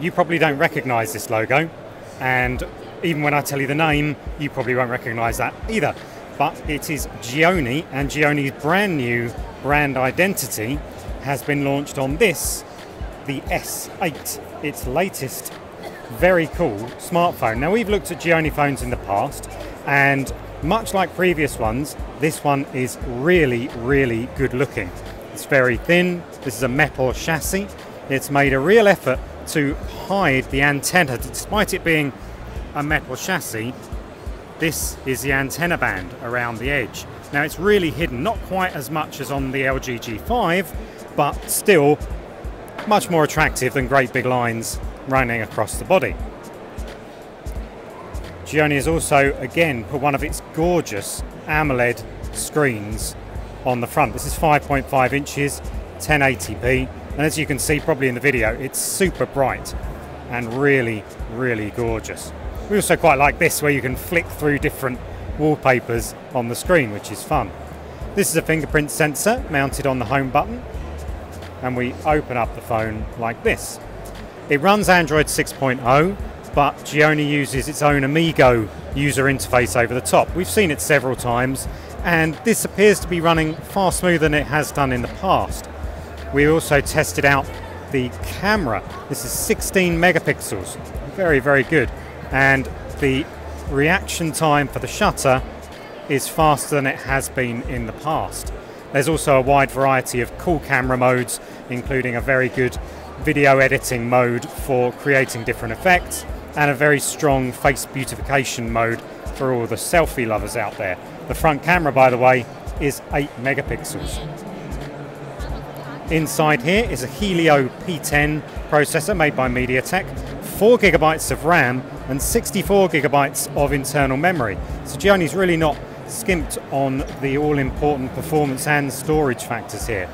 you probably don't recognize this logo, and even when I tell you the name, you probably won't recognize that either. But it is Gionee, and Gionee's brand new brand identity has been launched on this, the S8, its latest very cool smartphone. Now, we've looked at Gionee phones in the past, and much like previous ones, this one is really, really good looking. It's very thin. This is a metal chassis. It's made a real effort to hide the antenna. Despite it being a metal chassis, this is the antenna band around the edge. Now, it's really hidden, not quite as much as on the LG G5, but still much more attractive than great big lines running across the body. Gionee has also, again, put one of its gorgeous AMOLED screens on the front. This is 5.5 inches, 1080p, and as you can see probably in the video, it's super bright and really, really gorgeous. We also quite like this, where you can flick through different wallpapers on the screen, which is fun. This is a fingerprint sensor mounted on the home button, and we open up the phone like this. It runs Android 6.0, but Gionee uses its own Amigo user interface over the top. We've seen it several times, and this appears to be running far smoother than it has done in the past. We also tested out the camera. This is 16 megapixels, very, very good. And the reaction time for the shutter is faster than it has been in the past. There's also a wide variety of cool camera modes, including a very good video editing mode for creating different effects, and a very strong face beautification mode for all the selfie lovers out there. The front camera, by the way, is 8 megapixels. Inside here is a Helio P10 processor made by MediaTek, 4 gigabytes of RAM and 64 gigabytes of internal memory. So Gionee's really not skimped on the all-important performance and storage factors here.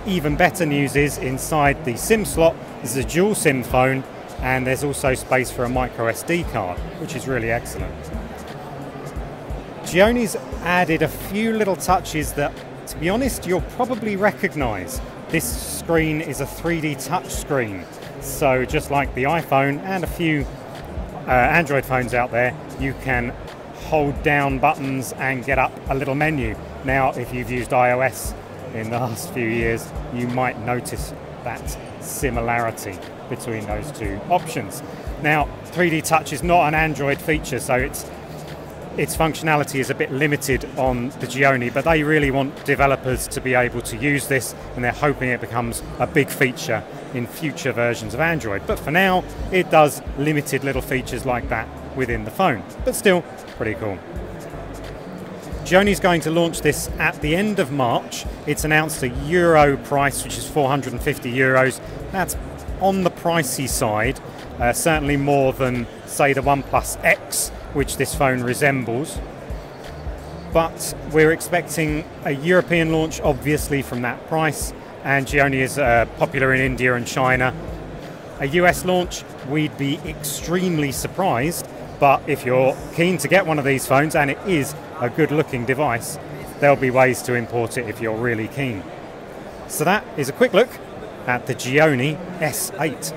Even better news is inside the SIM slot is a dual SIM phone, and there's also space for a micro SD card, which is really excellent. Gionee's added a few little touches that, to be honest, you'll probably recognize. This screen is a 3D touch screen, so just like the iPhone and a few Android phones out there, you can hold down buttons and get up a little menu. Now, if you've used iOS in the last few years, you might notice that similarity between those two options. Now, 3D touch is not an Android feature, so its functionality is a bit limited on the Gionee, but they really want developers to be able to use this, and they're hoping it becomes a big feature in future versions of Android. But for now, it does limited little features like that within the phone, but still pretty cool. Gionee's going to launch this at the end of March. It's announced a Euro price, which is 450 euros. That's on the pricey side, certainly more than, say, the OnePlus X, which this phone resembles. But we're expecting a European launch, obviously, from that price, and Gionee is popular in India and China. A US launch, we'd be extremely surprised, but if you're keen to get one of these phones, and it is a good-looking device, there'll be ways to import it if you're really keen. So that is a quick look at the Gionee S8.